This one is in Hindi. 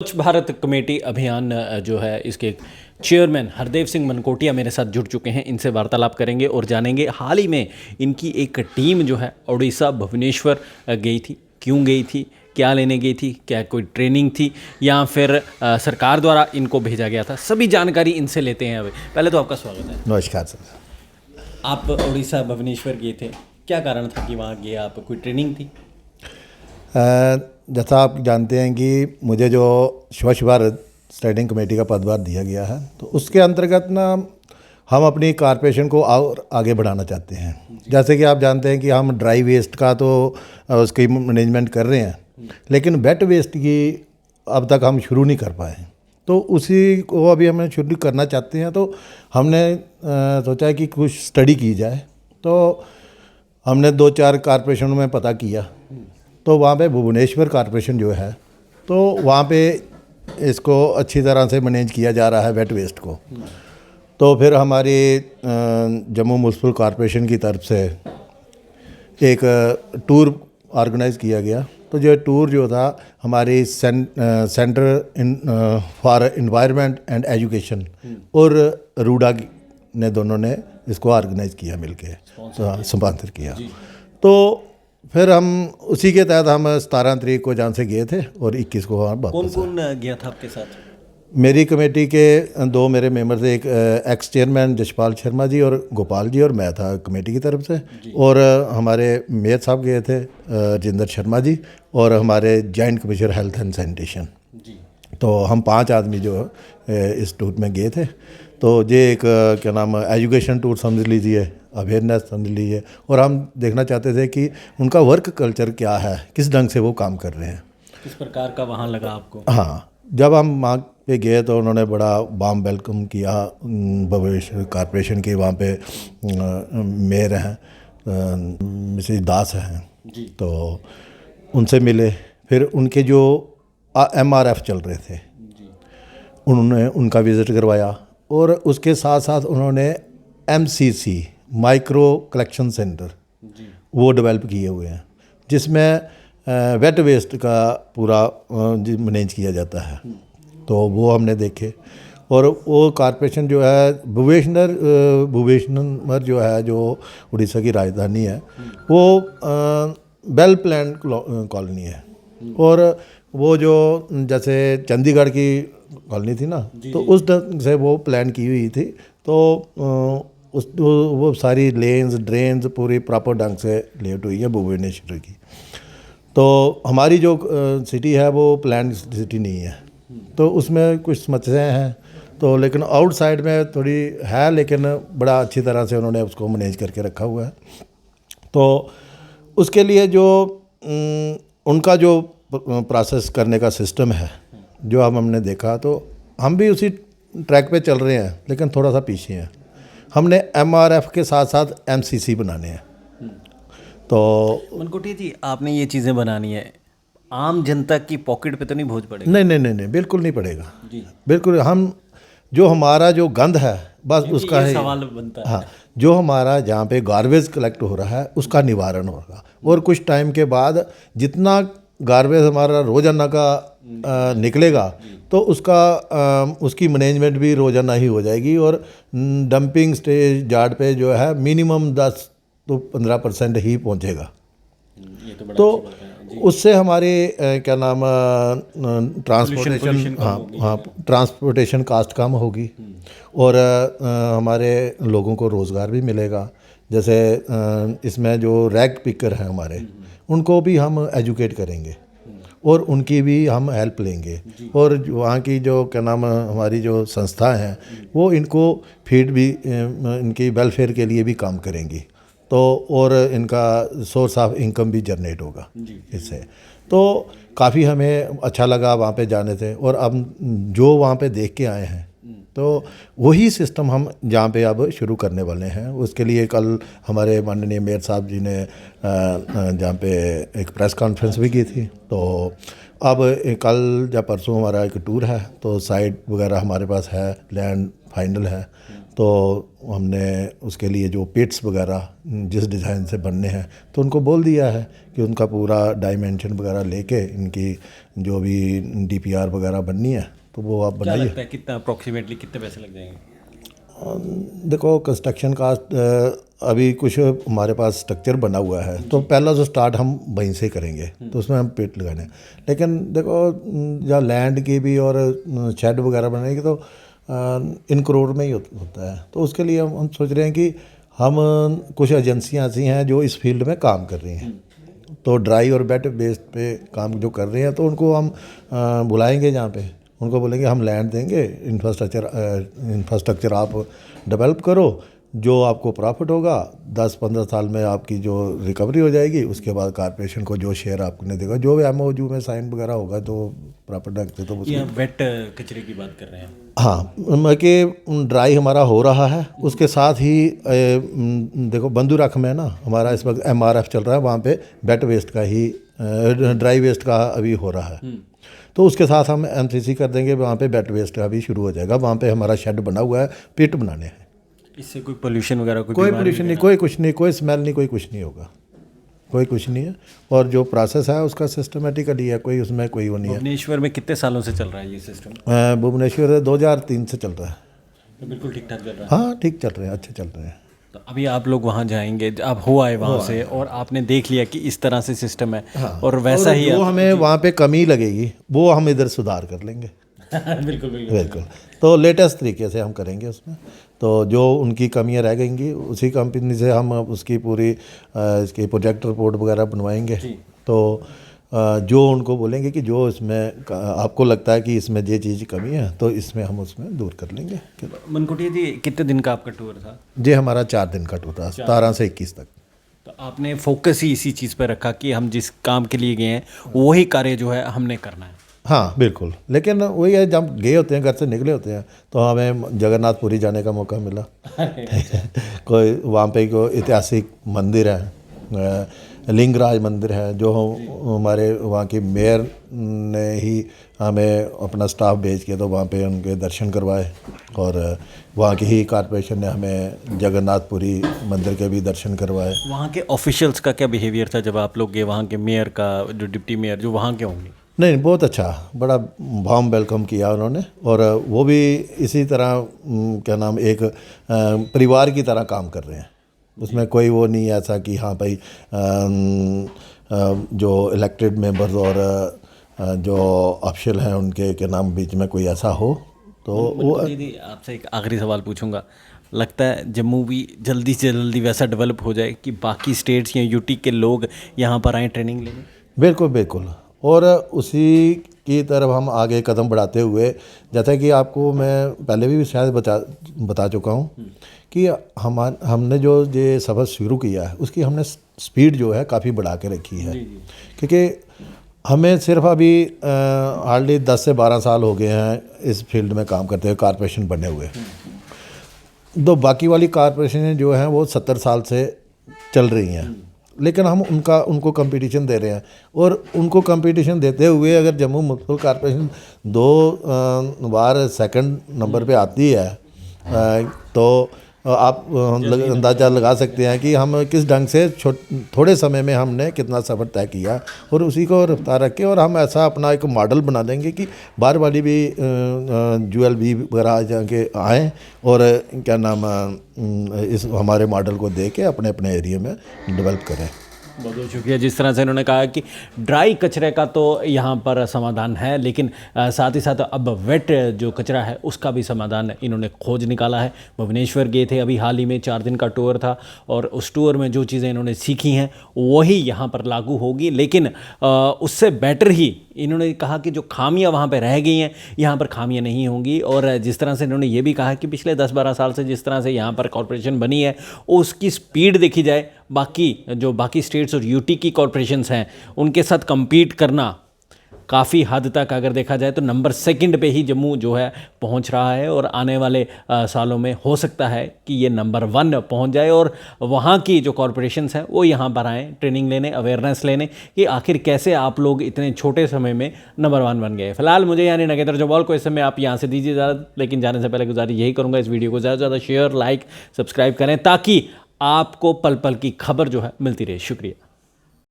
स्वच्छ भारत कमेटी अभियान जो है इसके चेयरमैन हरदेव सिंह मनकोटिया मेरे साथ जुड़ चुके हैं। इनसे वार्तालाप करेंगे और जानेंगे हाल ही में इनकी एक टीम जो है उड़ीसा भुवनेश्वर गई थी, क्यों गई थी, क्या लेने गई थी, क्या कोई ट्रेनिंग थी या फिर सरकार द्वारा इनको भेजा गया था, सभी जानकारी इनसे लेते हैं। अभी पहले तो आपका स्वागत है। नमस्कार सर। आप उड़ीसा भुवनेश्वर गए थे, क्या कारण था कि वहाँ गए आप? कोई ट्रेनिंग थी? जैसा आप जानते हैं कि मुझे जो स्वच्छ भारत स्टैंडिंग कमेटी का पदभार दिया गया है, तो उसके अंतर्गत ना हम अपनी कॉरपोरेशन को और आगे बढ़ाना चाहते हैं। जैसे कि आप जानते हैं कि हम ड्राई वेस्ट का तो उसकी मैनेजमेंट कर रहे हैं, लेकिन वेट वेस्ट की अब तक हम शुरू नहीं कर पाए। तो उसी को अभी हमें शुरू करना चाहते हैं। तो हमने सोचा कि कुछ स्टडी की जाए। तो हमने 2-4 कॉरपोरेशनों में पता किया, तो वहाँ पे भुवनेश्वर कॉरपोरेशन जो है, तो वहाँ पे इसको अच्छी तरह से मैनेज किया जा रहा है वेट वेस्ट को। तो फिर हमारी जम्मू म्यूनसिपल कॉरपोरेशन की तरफ से एक टूर ऑर्गेनाइज़ किया गया। तो जो टूर जो था हमारी centre for environment and education और रूडा ने दोनों ने इसको ऑर्गेनाइज़ किया, मिलके स्पॉन्सर किया। तो फिर हम उसी के तहत हम 17 तारीख को जहाँ से गए थे और 21 को वापस। कौन कौन गया था आपके साथ? मेरी कमेटी के 2 मेरे मेंबर थे, एक एक्स चेयरमैन जसपाल शर्मा जी और गोपाल जी, और मैं था कमेटी की तरफ से। और हमारे मेयर साहब गए थे राजेंद्र शर्मा जी, और हमारे joint commissioner health and sanitation. तो हम 5 आदमी जो इस टूर में गए थे। तो ये एक क्या नाम एजुकेशन टूर समझ लीजिए, अवेयरनेस समझ लीजिए, और हम देखना चाहते थे कि उनका वर्क कल्चर क्या है, किस ढंग से वो काम कर रहे हैं, किस प्रकार का वहाँ लगा आपको? हाँ, जब हम वहाँ पे गए तो उन्होंने बड़ा वार्म वेलकम किया। भुवनेश्वर कॉरपोरेशन के वहाँ पे मेयर हैं मिसेज दास हैं, तो उनसे मिले। फिर उनके जो MRF चल रहे थे उन्होंने उनका विज़िट करवाया, और उसके साथ साथ उन्होंने MCC माइक्रो कलेक्शन सेंटर वो डेवलप किए हुए हैं, जिसमें वेट वेस्ट का पूरा मैनेज किया जाता है। तो वो हमने देखे। और वो कॉरपोरेशन जो है भुवनेश्वर जो है, जो उड़ीसा की राजधानी है, वो वेल प्लान कॉलोनी है। और वो जो जैसे चंडीगढ़ की कॉलोनी थी ना, तो उस ढंग से वो प्लान की हुई थी। तो वो सारी लेन्स ड्रेन्स पूरी प्रॉपर ढंग से लेट हुई है भुवनेश्वर की। तो हमारी जो सिटी है वो प्लान सिटी नहीं है, तो उसमें कुछ समस्याएं हैं। तो लेकिन आउटसाइड में थोड़ी है, लेकिन बड़ा अच्छी तरह से उन्होंने उसको मैनेज करके रखा हुआ है। तो उसके लिए जो उनका जो प्रोसेस करने का सिस्टम है, जो अब हमने देखा, तो हम भी उसी ट्रैक पे चल रहे हैं, लेकिन थोड़ा सा पीछे हैं। हमने MRF के साथ साथ MCC बनाने हैं। तो मनकोटिया जी, आपने ये चीज़ें बनानी है, आम जनता की पॉकेट पे तो नहीं बोझ पड़ेगा? नहीं, बिल्कुल नहीं पड़ेगा जी। बिल्कुल, हम जो हमारा जो गंद है बस उसका है सवाल बनता है। हाँ, जो हमारा जहाँ पे गार्बेज कलेक्ट हो रहा है उसका निवारण होगा, और कुछ टाइम के बाद जितना गार्बेज हमारा रोजाना का निकलेगा, तो उसकी मैनेजमेंट भी रोजाना ही हो जाएगी। और डंपिंग स्टेज यार्ड पे जो है मिनिमम 10 तो 15% ही पहुंचेगा। ये तो बड़ा तो उससे हमारे क्या नाम ट्रांसपोर्टेशन ट्रांसपोर्टेशन कास्ट कम होगी, और हमारे लोगों को रोज़गार भी मिलेगा। जैसे इसमें जो रैग पिकर हैं हमारे, उनको भी हम एजुकेट करेंगे और उनकी भी हम हेल्प लेंगे। और वहाँ की जो क्या नाम हमारी जो संस्था हैं, वो इनको फीड भी इनकी वेलफेयर के लिए भी काम करेंगी। तो और इनका सोर्स ऑफ इनकम भी जनरेट होगा इससे। तो काफ़ी हमें अच्छा लगा वहाँ पे जाने से। और अब जो वहाँ पे देख के आए हैं, तो वही सिस्टम हम जहाँ पे अब शुरू करने वाले हैं। उसके लिए कल हमारे माननीय मेयर साहब जी ने जहाँ पे एक प्रेस कॉन्फ्रेंस भी की थी। तो अब कल या परसों हमारा एक टूर है, तो साइट वगैरह हमारे पास है, लैंड फाइनल है। तो हमने उसके लिए जो पिट्स वगैरह जिस डिज़ाइन से बनने हैं तो उनको बोल दिया है कि उनका पूरा डायमेंशन वगैरह लेके इनकी जो भी DPR वगैरह बननी है तो वो आप क्या बनाइए। लगता है कितना अप्रोक्सीमेटली कितने पैसे लग जाएंगे? देखो कंस्ट्रक्शन कास्ट अभी कुछ हमारे पास स्ट्रक्चर बना हुआ है तो पहला जो स्टार्ट हम वहीं से करेंगे तो उसमें हम पिट लगाने हैं। लेकिन देखो जहाँ लैंड की भी और शेड वगैरह बनाएंगे तो इन करोड़ में ही होता है। तो उसके लिए हम सोच रहे हैं कि हम कुछ एजेंसियाँ ऐसी हैं जो इस फील्ड में काम कर रही हैं तो ड्राई और वेट बेस्ड पे काम जो कर रहे हैं तो उनको हम बुलाएंगे जहाँ पे उनको बोलेंगे हम लैंड देंगे, इंफ्रास्ट्रक्चर आप डेवलप करो, जो आपको प्रॉफिट होगा 10-15 साल में आपकी जो रिकवरी हो जाएगी उसके बाद कॉर्पोरेशन को जो शेयर आपको नहीं देगा, जो भी MOU में साइन वगैरह होगा तो प्रॉफिट रखते तो ये वेट कचरे की बात कर रहे हैं। हाँ कि ड्राई हमारा हो रहा है उसके साथ ही देखो बंदूरख में ना हमारा इस वक्त MRF चल रहा है, वहाँ पे वेट वेस्ट का ही ड्राई वेस्ट का अभी हो रहा है तो उसके साथ हम MCC कर देंगे, वहाँ पे वेट वेस्ट का भी शुरू हो जाएगा। वहाँ पे हमारा शेड बना हुआ है, पिट बनाने हैं। इससे कोई पोल्यूशन वगैरह कोई पोल्यूशन नहीं, कोई कुछ नहीं, कोई स्मेल नहीं, कोई कुछ नहीं होगा, कोई कुछ नहीं है। और जो प्रोसेस है उसका सिस्टमेटिकली है, कोई उसमें कोई वो नहीं है। भुवनेश्वर में कितने सालों से चल रहा है ये सिस्टम? भुवनेश्वर 2003 से चल रहा है। तो बिल्कुल ठीक ठाक चल रहा है। हाँ ठीक चल रहे हैं, अच्छे चल रहे हैं। तो अभी आप लोग वहाँ जाएंगे, आप हो आए वहाँ से और आपने देख लिया कि इस तरह से सिस्टम है और वैसा ही जो हमें वहाँ पे कमी लगेगी वो हम इधर सुधार कर लेंगे। बिल्कुल बिल्कुल बिल्कुल, तो लेटेस्ट तरीके से हम करेंगे उसमें। तो जो उनकी कमियां रह गएंगी उसी कंपनी से हम उसकी पूरी इसकी प्रोजेक्ट रिपोर्ट वगैरह बनवाएंगे। तो जो उनको बोलेंगे कि जो इसमें आपको लगता है कि इसमें ये चीज़ कमी है तो इसमें हम उसमें दूर कर लेंगे। मनकोटिया जी, कितने दिन का आपका टूर था? ये हमारा 4 दिन का टूर था, 17 से 21 तक। तो आपने फोकस ही इसी चीज़ पर रखा कि हम जिस काम के लिए गए हैं वही कार्य जो है हमने करना है। हाँ बिल्कुल, लेकिन वही है जब गए होते हैं घर से निकले होते हैं तो हमें जगन्नाथपुरी जाने का मौका मिला। कोई वहाँ पे कोई ऐतिहासिक मंदिर है, लिंगराज मंदिर है, जो हमारे वहाँ की मेयर ने ही हमें अपना स्टाफ भेज के तो वहाँ पे उनके दर्शन करवाए और वहाँ की ही कॉर्पोरेशन ने हमें जगन्नाथपुरी मंदिर के भी दर्शन करवाए। वहाँ के ऑफिशियल्स का क्या बिहेवियर था जब आप लोग गए? वहाँ के मेयर का, जो डिप्टी मेयर जो वहाँ के होंगे? नहीं, बहुत अच्छा, बड़ा वार्म वेलकम किया उन्होंने और वो भी इसी तरह क्या नाम एक परिवार की तरह काम कर रहे हैं। उसमें कोई वो नहीं ऐसा कि हाँ भाई जो इलेक्टेड मेंबर्स और जो ऑफिशियल हैं उनके के नाम बीच में कोई ऐसा हो तो वो। दीदी आपसे एक आखिरी सवाल पूछूंगा, लगता है जम्मू भी जल्दी से जल्दी वैसा डेवलप हो जाए कि बाकी स्टेट्स या यूटी के लोग यहाँ पर आएँ ट्रेनिंग लेने? बिल्कुल बिल्कुल, और उसी की तरफ हम आगे कदम बढ़ाते हुए, जैसा कि आपको मैं पहले भी शायद बता चुका हूँ कि हमने जो ये सफ़र शुरू किया है उसकी हमने स्पीड जो है काफ़ी बढ़ा के रखी है। क्योंकि हमें सिर्फ अभी हार्डली 10 से 12 साल हो गए हैं इस फील्ड में काम करते हुए, कॉर्पोरेशन बने हुए। तो बाकी वाली कॉर्पोरेशन जो हैं वो 70 साल से चल रही हैं, लेकिन हम उनको कंपटीशन दे रहे हैं। और उनको कंपटीशन देते हुए अगर जम्मू म्यूनसिपल कॉर्पोरेशन 2 बार सेकंड नंबर पे आती है तो आप अंदाज़ा लगा सकते हैं कि हम किस ढंग से थोड़े समय में हमने कितना सफ़र तय किया और उसी को रफ्तार रख के और हम ऐसा अपना एक मॉडल बना देंगे कि बाहर वाली भी ULB वगैरह जाके आएँ और क्या नाम इस हमारे मॉडल को दे के अपने अपने एरिया में डेवलप करें। बहुत बहुत शुक्रिया। जिस तरह से इन्होंने कहा कि ड्राई कचरे का तो यहाँ पर समाधान है, लेकिन साथ ही साथ अब वेट जो कचरा है उसका भी समाधान इन्होंने खोज निकाला है। भुवनेश्वर गए थे अभी हाल ही में, 4 दिन का टूर था और उस टूर में जो चीज़ें इन्होंने सीखी हैं वही यहाँ पर लागू होगी, लेकिन उससे बेटर ही इन्होंने कहा कि जो खामियां वहाँ पे रह गई हैं यहाँ पर खामियां नहीं होंगी। और जिस तरह से इन्होंने ये भी कहा कि पिछले 10-12 साल से जिस तरह से यहाँ पर कॉरपोरेशन बनी है उसकी स्पीड देखी जाए, बाकी स्टेट्स और यूटी की कॉरपोरेशंस हैं उनके साथ compete करना काफ़ी हद तक अगर देखा जाए तो नंबर 2 पे ही जम्मू जो है पहुंच रहा है, और आने वाले सालों में हो सकता है कि ये नंबर 1 पहुंच जाए और वहाँ की जो कॉरपोरेशंस हैं वो यहाँ पर आएँ ट्रेनिंग लेने, अवेयरनेस लेने कि आखिर कैसे आप लोग इतने छोटे समय में नंबर 1 बन गए। फिलहाल मुझे यानी नगेंद्र जोबाल को इस समय आप यहाँ से दीजिए इजाज़त, लेकिन जाने से पहले गुजारिश यही करूँगा इस वीडियो को ज़्यादा से ज़्यादा शेयर, लाइक, सब्सक्राइब करें ताकि आपको पल पल की खबर जो है मिलती रहे। शुक्रिया।